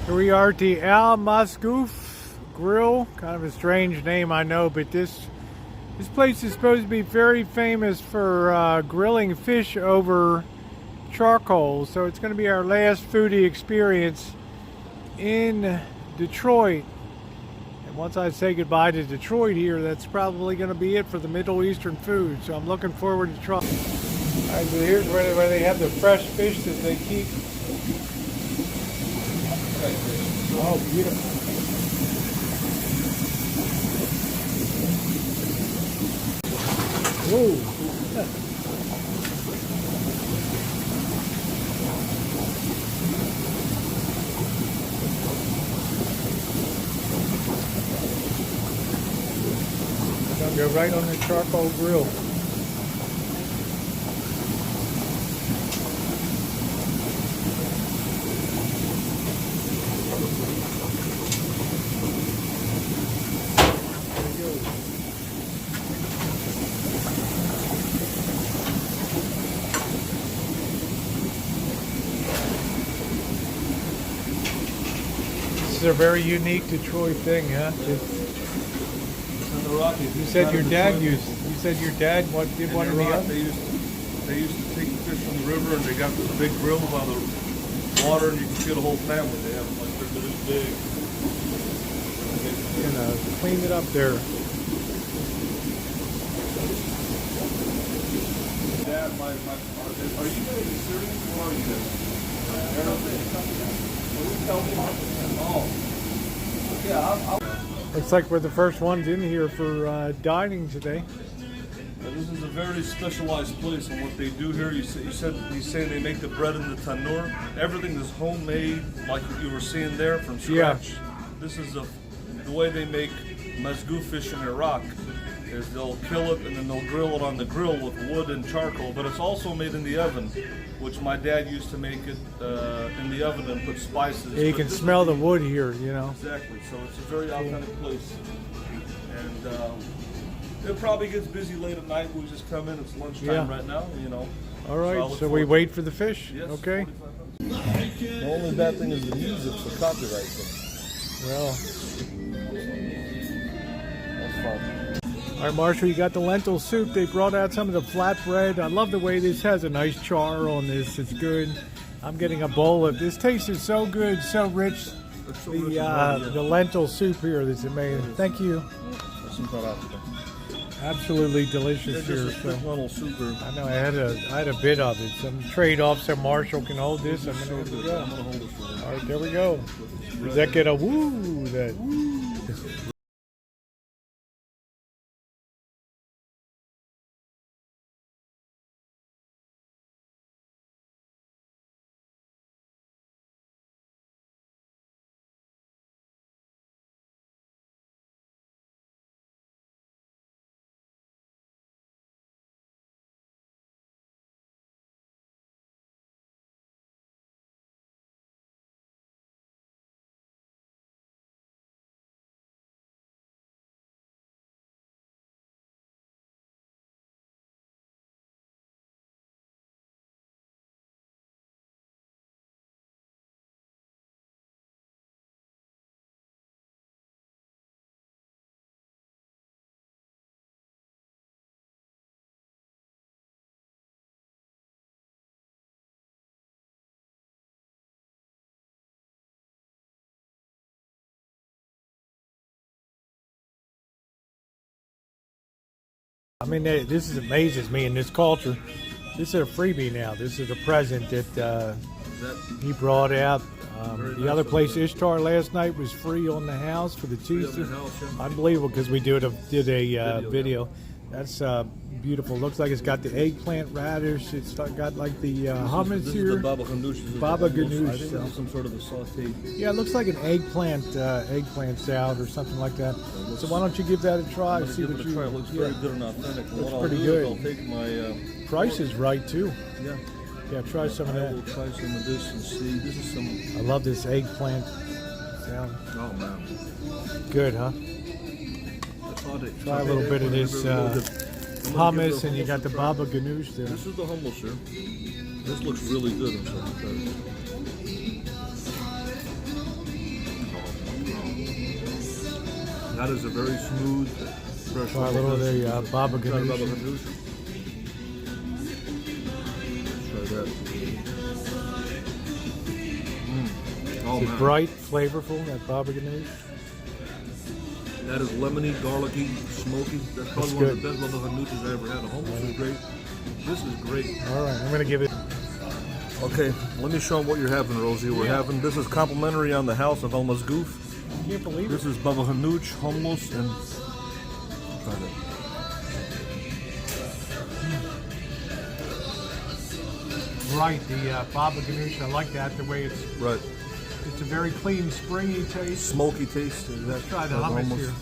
Here we are at the Masgoof Grill. Kind of a strange name, I know, but this place is supposed to be very famous for grilling fish over charcoal. So it's going to be our last foodie experience in Detroit. And once I say goodbye to Detroit here, that's probably going to be it for the Middle Eastern food. So I'm looking forward to trying. All right, so here's where they have the fresh fish that they keep. Oh, beautiful. Whoa. Gonna go right on the charcoal grill. This is a very unique Detroit thing, huh? You said your dad used. You said your dad did one in the oven. They used to take the fish from the river, and they got this big grill by the water, and you can feed a whole family. They have them like they're this big. You know, clean it up there. Dad, are you guys serious? What are you guys? Oh, yeah. Looks like we're the first ones in here for dining today. This is a very specialized place, and what they do here, he's saying they make the bread in the tandoor. Everything is homemade, like you were seeing there, from scratch. Yeah. This is the way they make Masgoof fish in Iraq. Is they'll kill it and then they'll grill it on the grill with wood and charcoal, but it's also made in the oven, which my dad used to make it in the oven and put spices. Yeah, you can smell the wood here, you know. Exactly, so it's a very authentic place. And it probably gets busy late at night. We just come in, it's lunchtime right now, you know. All right, so we wait for the fish? Yes, okay. The only bad thing is the music's a copyright thing. Well. That's fine. All right, Marshall, you got the lentil soup. They brought out some of the flatbread. I love the way this has a nice char on this. It's good. I'm getting a bowl of this. Tastes so good, so rich. The lentil soup here is amazing. Thank you. Absolutely delicious here. I know I had a bit of it. Some trade off so Marshall can hold this. I'm gonna go. All right, there we go. Does that get a woo? That. I mean, this amazes me in this culture. This is a freebie now. This is a present that he brought out. The other place, Ishtar, last night was free on the house for the Tuesday. Unbelievable, because we did a video. That's beautiful. Looks like it's got the eggplant radish. It's got like the hummus here. This is the baba ganoush. Baba ganoush. I think it's some sort of a saute. Yeah, it looks like an eggplant salad or something like that. So why don't you give that a try? See what you. It looks very good and authentic. And looks what pretty I'll do good. is I'll take my price is right too. Yeah. Yeah, try some of I that. will try some of this and see. This is some. I love this eggplant salad. Oh man. Good, huh? Try a little bit of this hummus, and you got the baba ganoush there. This is the hummus here. This looks really good. That is a very smooth, fresh. Try a little of the baba Try the baba ganoush. ganoush. Try that. Oh, It's man. bright, flavorful, that baba ganoush. That is lemony, garlicky, smoky. That's probably That's one of good. the best baba ganoushs I ever had. The hummus is great. This is great. All right, I'm going to give it. Okay, let me show them what you're having, Rosie. We're having, this is complimentary on the house of Masgoof. I can't believe This it. is baba ganoush, hummus, and try that. Right, the baba ganoush, I like that, the way it's Right. a very clean, springy taste. Smoky taste. Let's try the hummus here.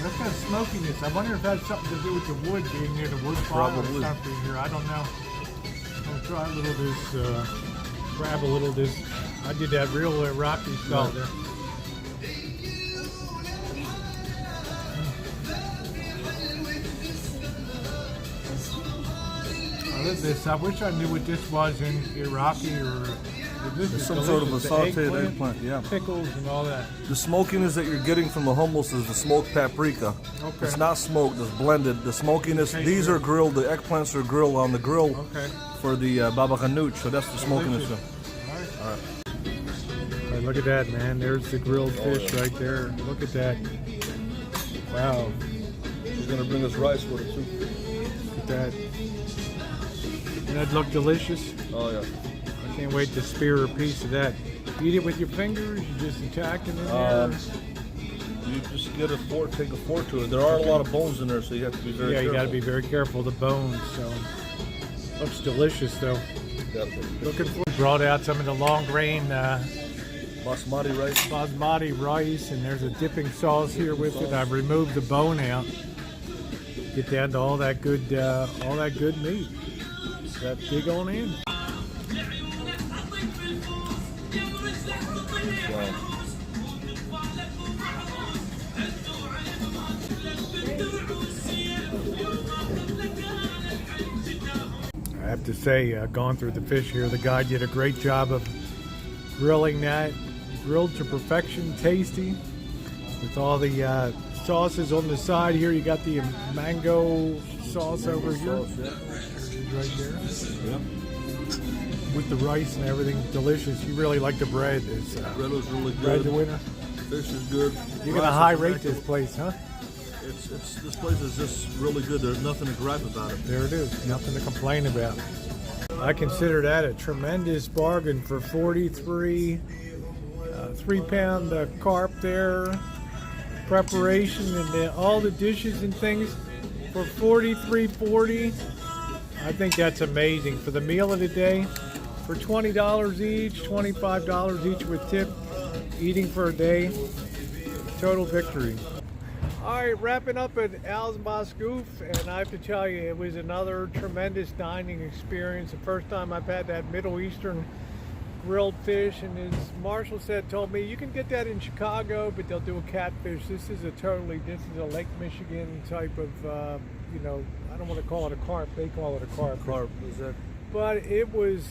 That's got smokiness. I wonder if that's something to do with the wood being near the wood fire or Probably. something here. I don't know. I'll try a little of this, grab a little of this. I did that real Iraqi style Right. there. I love this. I wish I knew what this was in Iraqi or this is Some sort of a delicious. The sauteed eggplant, yeah. Pickles and all that. The smokiness that you're getting from the hummus is the smoked paprika. Okay. It's not smoked, it's blended. The smokiness, Okay, these sure. are grilled, the eggplants are grilled on the grill Okay. for the baba ganoush, so that's the smokiness. Delicious. All right, look at that, man. There's the grilled fish right there. Look at that. Wow. She's gonna bring us rice with it too. Look at that. Doesn't that look delicious? Oh yeah. I can't wait to spear a piece of that. Eat it with your fingers. You just attack it in there. You just get a fork, take a fork to it. There are a lot of bones in there, so you have to be very Yeah, you careful. got to be very careful of the bones. So, looks delicious though. Looking for. Brought out some of the long grain Basmati rice. basmati rice, and there's a dipping sauce here with it. I've removed the bone out. Get down to all that good meat. That dig on in. Wow. I have to say, gone through the fish here, the guy did a great job of grilling that. Grilled to perfection, tasty. With all the sauces on the side here, you got the mango sauce over here. Sauce, yeah. Right there. Yeah. With the rice and everything, delicious. You really like the bread. It's Bread is really bread the good. winner. Fish is good. You're gonna Rice high is rate excellent. this place, huh? It's this place is just really good. There's nothing to gripe about it. There it is. Nothing to complain about. I consider that a tremendous bargain for 43 3-pound carp there. Preparation and all the dishes and things for $43.40. I think that's amazing for the meal of the day. For $20 each, $25 each with tip. Eating for a day. Total victory. All right, wrapping up at Al's Masgoof, and I have to tell you, it was another tremendous dining experience. The first time I've had that Middle Eastern grilled fish, and as Marshall told me, you can get that in Chicago, but they'll do a catfish. This is a Lake Michigan type of, I don't want to call it a carp. They call it a carp. Carp, is that? But it was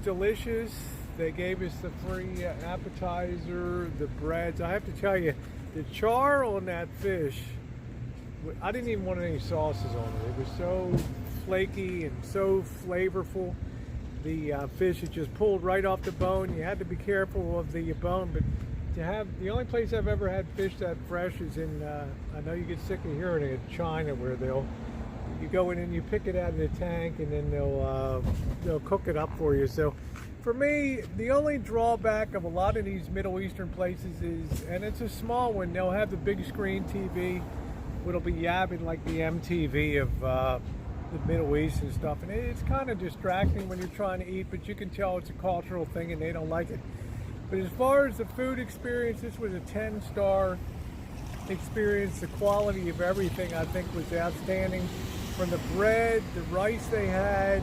delicious. They gave us the free appetizer, the breads. I have to tell you, the char on that fish, I didn't even want any sauces on it. It was so flaky and so flavorful. The fish, it just pulled right off the bone. You had to be careful of the bone, but to have, the only place I've ever had fish that fresh is in, I know you get sick of hearing it, China, where you go in and you pick it out of the tank, and then they'll cook it up for you. So for me, the only drawback of a lot of these Middle Eastern places is, and it's a small one, they'll have the big screen TV, it'll be yabbing like the MTV of the Middle East and stuff, and it's kind of distracting when you're trying to eat, but you can tell it's a cultural thing and they don't like it. But as far as the food experience, this was a 10-star experience. The quality of everything, I think, was outstanding. From the bread, the rice they had,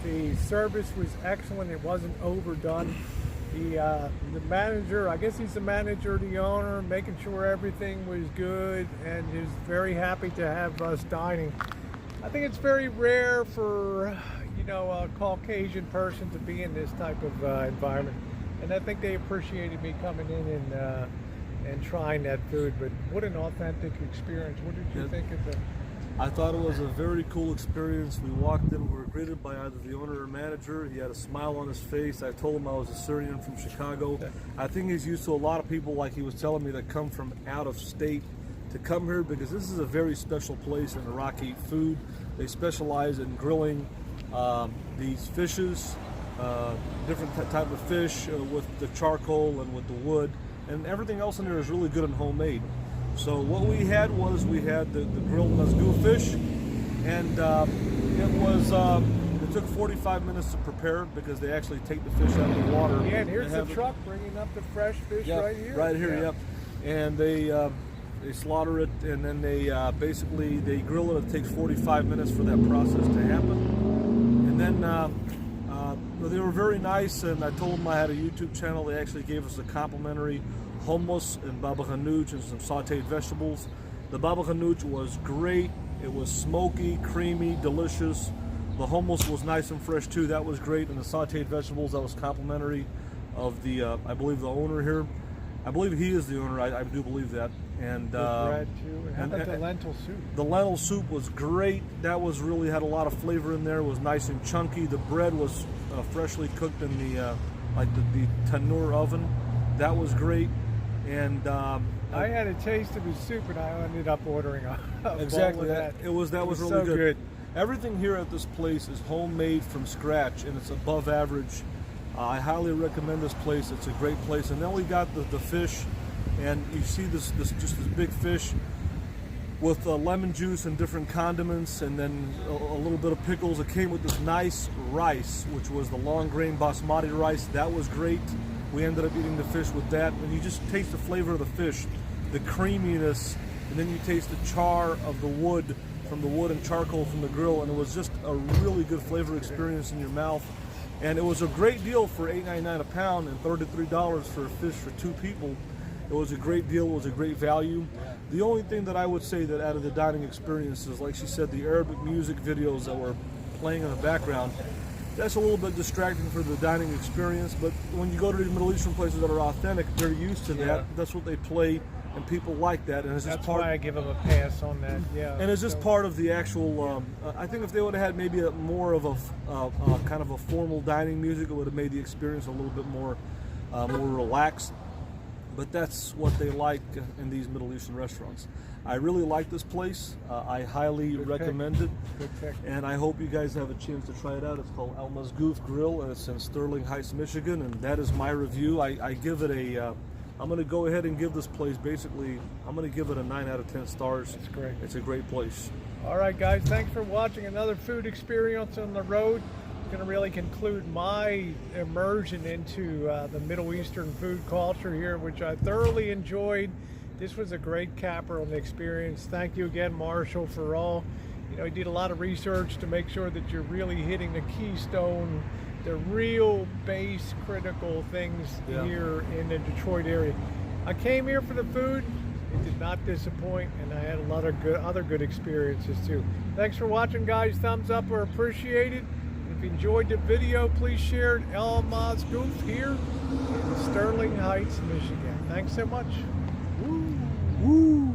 the service was excellent. It wasn't overdone. The manager, I guess he's the manager, the owner, making sure everything was good, and is very happy to have us dining. I think it's very rare for, you know, a Caucasian person to be in this type of environment, and I think they appreciated me coming in and trying that food. But what an authentic experience! What did you think of it? I thought it was a very cool experience. We walked in, we were greeted by either the owner or manager. He had a smile on his face. I told him I was a Syrian from Chicago. I think he's used to a lot of people, like he was telling me, that come from out of state to come here, because this is a very special place in Iraqi food. They specialize in grilling these fishes, different type of fish with the charcoal and with the wood, and everything else in there is really good and homemade. So what we had the grilled Masgoof fish, and it took 45 minutes to prepare, because they actually take the fish out of the water. Yeah, and here's the truck bringing up the fresh fish right here. Right here, yep. And they slaughter it, and then they basically grill it. It takes 45 minutes for that process to happen. And then they were very nice, and I told them I had a YouTube channel. They actually gave us a complimentary hummus and baba ganoush and some sauteed vegetables. The baba ganoush was great. It was smoky, creamy, delicious. The hummus was nice and fresh too. That was great. And the sauteed vegetables, that was complimentary of the, I believe, the owner here. I believe he is the owner. I do believe that. And the bread too. And how about the lentil soup? The lentil soup was great. That was really had a lot of flavor in there. It was nice and chunky. The bread was freshly cooked in the the tandoor oven. That was great. And I had a taste of his soup, and I ended up ordering a exactly bowl of that. That was really so good. Everything here at this place is homemade from scratch, and it's above average. I highly recommend this place. It's a great place. And then we got the fish, and you see this big fish with lemon juice and different condiments, and then a little bit of pickles. It came with this nice rice, which was the long grain basmati rice. That was great. We ended up eating the fish with that, and you just taste the flavor of the fish, the creaminess, and then you taste the char of the wood, from the wood and charcoal from the grill, and it was just a really good flavor experience in your mouth. And it was a great deal for $8.99 a pound and $33 for a fish for two people. It was a great deal. It was a great value. The only thing that I would say that out of the dining experience is, like she said, the Arabic music videos that were playing in the background. That's a little bit distracting for the dining experience, but when you go to these Middle Eastern places that are authentic, they're used to that. That's what they play, and people like that. And it's just That's why I give them a pass on that. Yeah. And it's just part of the actual. I think if they would have had maybe more of a kind of a formal dining music, it would have made the experience a little bit more relaxed. But that's what they like in these Middle Eastern restaurants. I really like this place. I highly recommend it. Good pick. And I hope you guys have a chance to try it out. It's called Al Masgoof Grill, and it's in Sterling Heights, Michigan. And that is my review. I give it a. I'm going to go ahead and give this place basically. I'm going to give it a 9 out of 10 stars. That's great. It's a great place. All right, guys. Thanks for watching another food experience on the road. Going to really conclude my immersion into the Middle Eastern food culture here, which I thoroughly enjoyed. This was a great capper on the experience. Thank you again, Marshall, for all. You did a lot of research to make sure that you're really hitting the keystone, the real base critical things here in the Detroit area. I came here for the food. It did not disappoint, and I had a lot of other good experiences too. Thanks for watching, guys. Thumbs up are appreciated. If you enjoyed the video, please share it. Al Masgoof here in Sterling Heights, Michigan. Thanks so much. Woo!